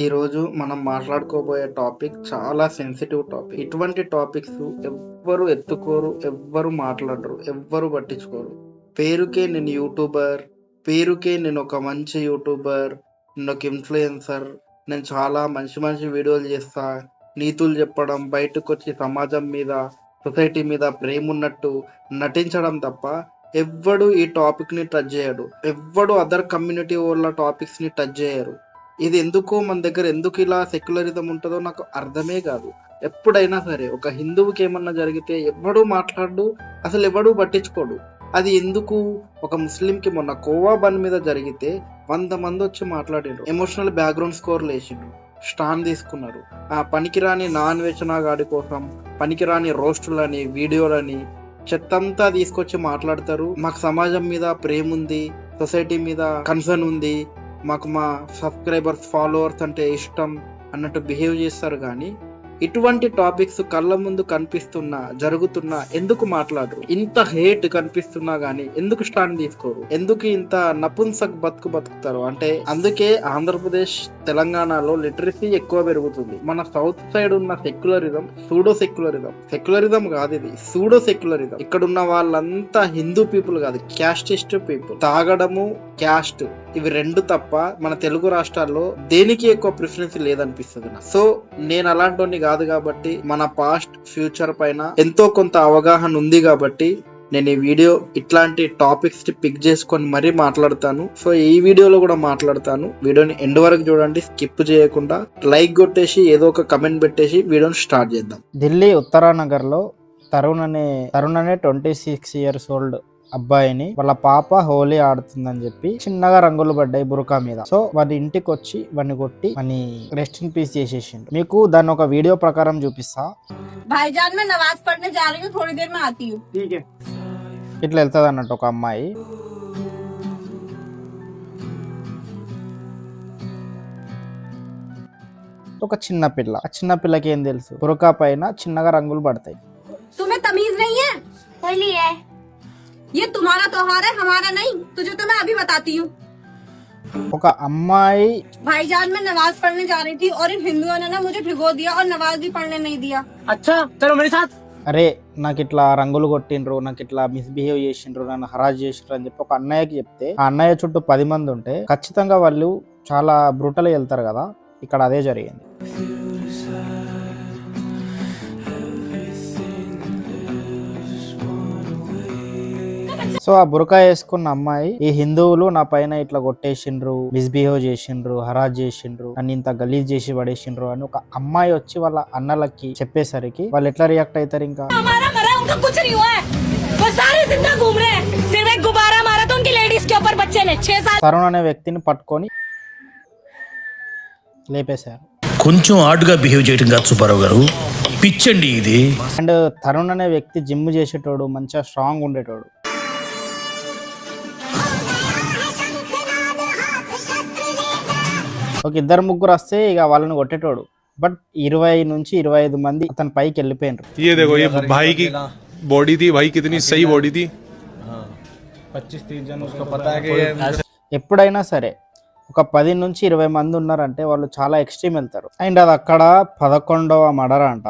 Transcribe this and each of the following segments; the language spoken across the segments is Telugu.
ఈరోజు మనం మాట్లాడుకోబోయే టాపిక్ చాలా సెన్సిటివ్ టాపిక్. ఇటువంటి టాపిక్స్ ఎవ్వరు ఎత్తుకోరు, ఎవ్వరు మాట్లాడరు, ఎవ్వరు పట్టించుకోరు. పేరుకే నేను యూట్యూబర్, పేరుకే నేను ఒక మంచి యూట్యూబర్, నేను ఒక ఇన్ఫ్లుయెన్సర్, నేను చాలా మంచి మంచి వీడియోలు చేస్తా, నీతులు చెప్పడం, బయటకు వచ్చి సమాజం మీద, సొసైటీ మీద ప్రేమ ఉన్నట్టు నటించడం తప్ప ఎవ్వడు ఈ టాపిక్ ని టచ్ చేయడు. ఎవ్వడు అదర్ కమ్యూనిటీ వాళ్ళ టాపిక్స్ ని టచ్ చేయరు. ఇది ఎందుకు మన దగ్గర ఎందుకు ఇలా సెక్యులరిజం ఉంటుందో నాకు అర్థమే కాదు. ఎప్పుడైనా సరే ఒక హిందువుకి ఏమన్నా జరిగితే ఎవడు మాట్లాడు, అసలు ఎవడు పట్టించుకోడు. అది ఎందుకు? ఒక ముస్లింకి మొన్న కోవా బన్ మీద జరిగితే 100 మంది వచ్చి మాట్లాడిండ్రు, ఎమోషనల్ బ్యాక్గ్రౌండ్ స్కోర్లు వేసిండ్రు, స్టాండ్ తీసుకున్నారు. ఆ పనికిరాని నాన్ వేచనా గాడి కోసం పనికిరాని రోస్టులని, వీడియోలని, చెత్తంతా తీసుకొచ్చి మాట్లాడతారు. మాకు సమాజం మీద ప్రేమ ఉంది, సొసైటీ మీద కన్సర్న్ ఉంది, మాకు మా సబ్స్క్రైబర్స్, ఫాలోవర్స్ అంటే ఇష్టం అన్నట్టు బిహేవ్ చేస్తారు. కానీ ఇటువంటి టాపిక్స్ కళ్ళ ముందు కనిపిస్తున్నా, జరుగుతున్నా ఎందుకు మాట్లాడరు? ఇంత హేట్ కనిపిస్తున్నా గానీ ఎందుకు స్టాండ్ తీసుకోరు? ఎందుకు ఇంత నపుంసక్ బతుకుతారు? అంటే అందుకే ఆంధ్రప్రదేశ్, తెలంగాణలో లిటరసీ ఎక్కువ పెరుగుతుంది. మన సౌత్ సైడ్ ఉన్న సెక్యులరిజం సూడో సెక్యులరిజం కాదు, ఇది సూడో సెక్యులరిజం. ఇక్కడ ఉన్న వాళ్ళంతా హిందూ పీపుల్ కాదు, క్యాస్టిస్ట్ పీపుల్. తాగడము, క్యాస్ట్, ఇవి రెండు తప్ప మన తెలుగు రాష్ట్రాల్లో దేనికి ఎక్కువ ప్రిఫరెన్స్ లేదనిపిస్తుంది నాకు. సో నేను అలాంటి కాదు కాబట్టి, మన పాస్ట్ ఫ్యూచర్ పైన ఎంతో కొంత అవగాహన ఉంది కాబట్టి నేను ఈ వీడియో ఇట్లాంటి టాపిక్స్ పిక్ చేసుకొని మరీ మాట్లాడతాను. సో ఈ వీడియోలో కూడా మాట్లాడతాను. వీడియోని ఎండ్ వరకు చూడండి, స్కిప్ చేయకుండా. లైక్ కొట్టేసి ఏదో ఒక కమెంట్ పెట్టేసి వీడియోని స్టార్ట్ చేద్దాం. ఢిల్లీ ఉత్తరానగర్ లో తరుణ్ అనే 26 years old అబ్బాయిని వాళ్ళ పాప హోలీ ఆడుతుందని చెప్పి చిన్నగా రంగులు పడ్డాయి బురకా మీద. సో వాడి ఇంటికి వచ్చి వాడిని కొట్టి వాడిని రెస్ట్ ఇన్ పీస్ చేసేసిండు. మీకు దాన్ని ఒక వీడియో ప్రకారం చూపిస్తా. భాయిజాన్ మే నమాజ్ పढ़ने जा रही हूं, थोड़ी देर में आती हूं. ठीक है. ఇట్లా వెళ్తుంది అన్నట్టు ఒక అమ్మాయి. ఒక చిన్న పిల్ల, ఆ చిన్న పిల్లకి ఏం తెలుసు, బురకా పైన చిన్నగా రంగులు పడతాయి. तुम्हें तमीज नहीं है? होली है, ये तुम्हारा त्योहार है, हमारा नहीं. तुझे तो मैं अभी बताती हूँ. ఒక అమ్మాయి भाईजान में नमाज पढ़ने जा रही थी और इन हिंदुओं ने ना मुझे भिगो दिया और नमाज भी पढ़ने नहीं दिया. अच्छा चलो मेरे साथ. అరే నాకు ఇట్లా రంగులు కొట్టిండ్రు, నాకు ఇట్లా మిస్బిహేవ్ చేసిండ్రు, నన్ను హరాజ్ చేసిండ్రు అని చెప్పి ఒక అన్నయ్యకి చెప్తే, ఆ అన్నయ్య చుట్టూ 10 మంది ఉంటే ఖచ్చితంగా వాళ్ళు చాలా బ్రూటల్ వెళ్తారు కదా. ఇక్కడ అదే జరిగింది. సో ఆ బురకా వేసుకున్న అమ్మాయి, ఈ హిందువులు నా పైన ఇట్లా కొట్టేసిండ్రు, మిస్బిహేవ్ చేసిండ్రు, హరాజ్ చేసిండ్రు, నన్ను ఇంత గలీజ్ చేసి పడేసిండ్రు అని ఒక అమ్మాయి వచ్చి వాళ్ళ అన్నలకి చెప్పేసరికి వాళ్ళు ఎట్లా రియాక్ట్ అవుతారు? ఇంకా తరుణ్ అనే వ్యక్తిని పట్టుకొని లేపేశారు. కొంచెం ఆడుగా బిహేవ్ చేయడం కాదు సుబ్బారావు గారు, పిచ్చండి ఇది. అండ్ తరుణ్ అనే వ్యక్తి జిమ్ చేసేటోడు, మంచిగా స్ట్రాంగ్ ఉండేటోడు. ఒక 2-3 వస్తే ఇక వాళ్ళని కొట్టేటోడు. బట్ 20 నుంచి 25 మంది అతని పైకి వెళ్ళిపోయినారు. ये देखो, ये भाई की बॉडी थी, भाई कितनी सही बॉडी थी. 25-30 जन उसको पता है कि ఎప్పుడైనా సరే ఒక 10 నుంచి 20 మంది ఉన్నారంటే వాళ్ళు చాలా ఎక్స్ట్రీమ్ వెళ్తారు. అండ్ అది అక్కడ 11వ మర్డర్ అంట.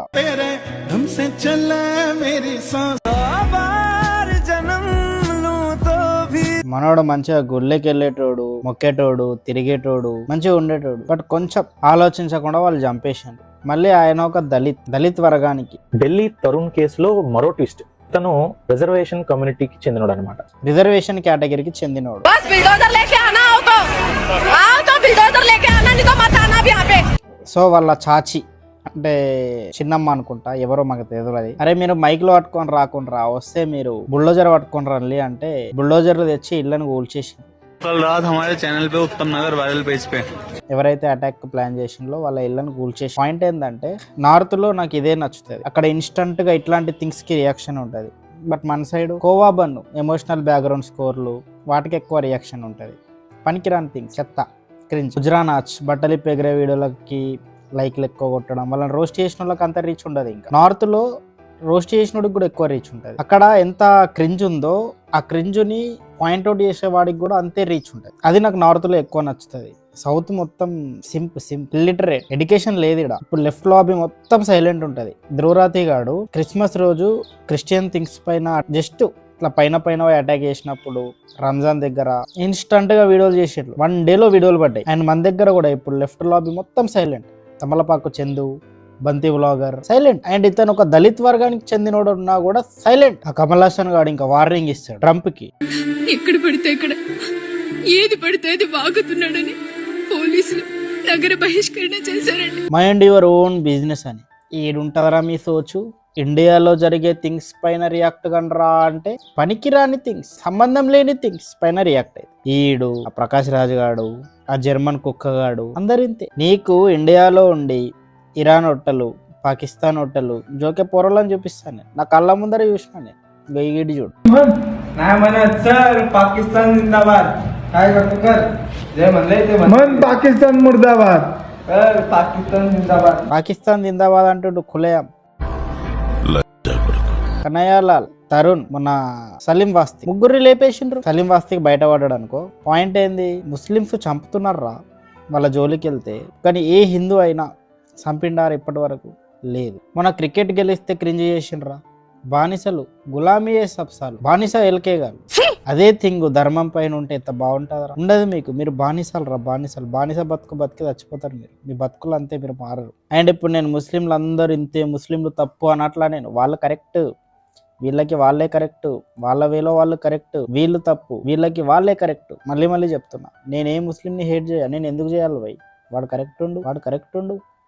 మనోడు మంచిగా గుళ్ళకి వెళ్ళేటోడు, మొక్కేటోడు, తిరిగేటోడు, మంచిగా ఉండేటోడు. బట్ కొంచెం ఆలోచించకుండా వాళ్ళు చంపేశారు. మళ్ళీ ఆయన ఒక దళిత్ వర్గానికి. ఢిల్లీ తరుణ్ కేసులో మరో ట్విస్ట్. తను రిజర్వేషన్ కమ్యూనిటీకి చెందినోడు అనమాట. రిజర్వేషన్ కేటగిరీకి చెందినోడు. సో వాళ్ళ చాచి అంటే చిన్నమ్మ అనుకుంటా, ఎవరో మాకు తెలియదు. అరే మీరు మైక్ లో పట్టుకొని రాకుండా వస్తే మీరు బుల్డోజర్ పట్టుకొని రండి అంటే బుల్డోజర్లు తెచ్చి ఇళ్లను కూల్చేసి ఎవరైతే అటాక్ ప్లాన్ చేసిందో వాళ్ళ ఇళ్లను కూల్చేసి. పాయింట్ ఏంటంటే నార్త్ లో నాకు ఇదే నచ్చుతుంది, అక్కడ ఇన్స్టంట్ గా ఇట్లాంటి థింగ్స్ కి రియాక్షన్ ఉంటది. బట్ మన సైడ్ కోవా బన్, ఎమోషనల్ బ్యాక్గ్రౌండ్ స్కోర్లు, వాటికి ఎక్కువ రియాక్షన్ ఉంటది. పనికిరాని థింగ్స్, చెత్త, క్రింజ్. గుజరానాచ్ బట్టలు పెగిరే వీడియోలకి లైక్లు ఎక్కువ కొట్టడం, వాళ్ళని రోస్ట్ చేసిన వాళ్ళకి అంత రీచ్ ఉండదు. ఇంకా నార్త్ లో రోస్ట్ చేసినోడికి కూడా ఎక్కువ రీచ్ ఉంటుంది. అక్కడ ఎంత క్రింజ్ ఉందో ఆ క్రింజ్ని పాయింట్అవుట్ చేసేవాడికి కూడా అంతే రీచ్ ఉంటుంది. అది నాకు నార్త్ లో ఎక్కువ నచ్చుతుంది. సౌత్ మొత్తం లిటరేట్ ఎడ్యుకేషన్ లేదు ఇక్కడ. ఇప్పుడు లెఫ్ట్ లాబీ మొత్తం సైలెంట్ ఉంటది. ధ్రువరాతి గాడు క్రిస్మస్ రోజు క్రిస్టియన్ థింగ్స్ పైన జస్ట్ ఇట్లా పైన అటాక్ చేసినప్పుడు రంజాన్ దగ్గర ఇన్స్టంట్ గా వీడియోలు చేసేట్లు 1 డేలో వీడియోలు పడ్డాయి. అండ్ మన దగ్గర కూడా ఇప్పుడు లెఫ్ట్ లాబీ మొత్తం సైలెంట్. తమలపాకు చందు, బంతి వ్లాగర్ సైలెంట్. అండ్ ఇతను ఒక దళిత్ వర్గానికి చెందినోడు ఉన్నా కూడా సైలెంట్. ఆ కమల్ హాసన్ గాడు ఇంకా వార్నింగ్ ఇస్తాడు ట్రంప్ కి, ఎక్కడ పడితే ఎక్కడ ఏది పడితే అది వాగుతున్నాడని పోలీసులు నగర బహిష్కరణ చేశారండి. మైండ్ యువర్ ఓన్ బిజినెస్ అని. ఏడుంటదరా మీ సోచు? ఇండియాలో జరిగే థింగ్స్ పైన రియాక్ట్ కనరా అంటే పనికిరాని థింగ్స్, సంబంధం లేని థింగ్స్ పైన రియాక్ట్ అయ్యి ఈడు, ఆ ప్రకాష్ రాజ్ గాడు, ఆ జర్మన్ కుక్కగాడు అందరింతే. నీకు ఇండియాలో ఉండి ఇరాన్ హోటలు, పాకిస్తాన్ హోటలు జోకే పొరలని చూపిస్తాను. నా కళ్ళ ముందర చూసినా నేను. గైగిడి చూడు. पाकिस्तान जिंदाबाद. काय करतो कर जय म्हणले ते म्हण पाकिस्तान मुर्दाबाद. पाकिस्तान जिंदाबाद. పాకిస్తాన్ జిందాబాద్ అంటుండు ఖులేయం. కనయ్యలాల్, తరుణ్, మన సలీం వాస్తి ముగ్గురు లేపేసిండ్రు. సలీం వాస్తికి బయటపడ్డాడు అనుకో. పాయింట్ ఏంది? ముస్లిమ్స్ చంపుతున్నారా వాళ్ళ జోలికి వెళ్తే. కానీ ఏ హిందూ అయినా చంపిండారు ఇప్పటి వరకు లేదు. మన క్రికెట్ గెలిస్తే క్రింజ్ చేసిండ్రా. బానిసలు, గులామీయే సబ్సాలు, బానిస ఎల్కే గారు. అదే థింగ్ ధర్మం పైన ఉంటే ఎంత బాగుంటుందిరా. ఉండదు మీకు. మీరు బానిసలు రా, బానిసలు. బానిస బతికి చచ్చిపోతారు మీరు. మీ బతుకులు అంతే, మీరు మారరు. అండ్ ఇప్పుడు నేను ముస్లింలు అందరూ ఇంతే, ముస్లింలు తప్పు అనట్లా. నేను వాళ్ళు కరెక్ట్, వీళ్ళకి వాళ్ళే కరెక్ట్, వాళ్ళ వేలో వాళ్ళు కరెక్ట్, వీళ్ళు తప్పు, వీళ్ళకి వాళ్ళే కరెక్ట్. మళ్ళీ చెప్తున్నా, నేనే ముస్లింని హేట్ చేయాలి. నేను ఎందుకు చేయాలి భయ్? వాడు కరెక్ట్ ఉండు,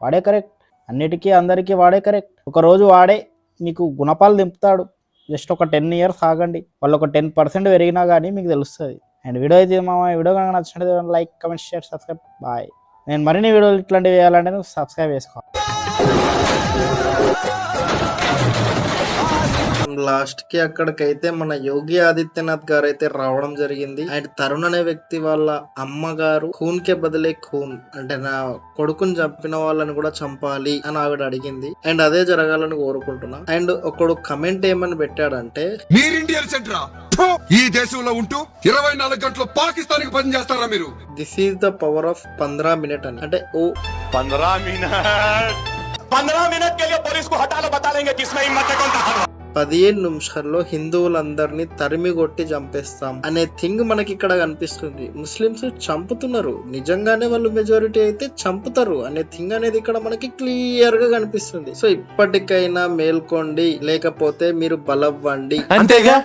వాడే కరెక్ట్. అన్నిటికీ అందరికీ వాడే కరెక్ట్. ఒక రోజు వాడే మీకు గుణపాలు దింపుతాడు. జస్ట్ ఒక 10 years ఆగండి, వాళ్ళు ఒక 10% పెరిగినా కానీ మీకు తెలుస్తుంది. అండ్ వీడియో అయితే వీడియో కనుక నచ్చినట్టు like, comment, share, subscribe. Bye. నేను మరిన్ని వీడియోలు ఇట్లాంటివి వేయాలంటే నువ్వు సబ్స్క్రైబ్ చేసుకోవాలి. లాస్ట్ కి అక్కడికైతే మన యోగి ఆదిత్యనాథ్ గారు అయితే రావడం జరిగింది. అండ్ తరుణ్ అనే వ్యక్తి వాళ్ళ అమ్మగారు ఖూన్ కే బదిలే ఖూన్ అంటే నా కొడుకుని చంపిన వాళ్ళని కూడా చంపాలి అని ఆవిడ అడిగింది. అండ్ అదే జరగాలని కోరుకుంటున్నా. అండ్ ఒకడు కమెంట్ ఏమని పెట్టాడంటే, మీరు ఇండియన్ సెంటరా ఈ దేశంలో ఉంటూ 24 గంటలు పాకిస్తాన్ కి పని చేస్తారా మీరు? This is the power of 15 minute అని. అంటే ఓ 15 मिनट के लिए पुलिस को हटा लो, बता देंगे किसमें हिम्मत है, कौन था। 15 నిమిషాల్లో హిందువులందరినీ తరిమి కొట్టి చంపేస్తాం అనే థింగ్ మనకి ఇక్కడ కనిపిస్తుంది. ముస్లిమ్స్ చంపుతున్నారు, నిజంగానే వాళ్ళు మెజారిటీ అయితే చంపుతారు అనే థింగ్ అనేది ఇక్కడ మనకి క్లియర్ గా కనిపిస్తుంది. సో ఇప్పటికైనా మేల్కోండి, లేకపోతే మీరు బలవ్వండి. అంతేగా.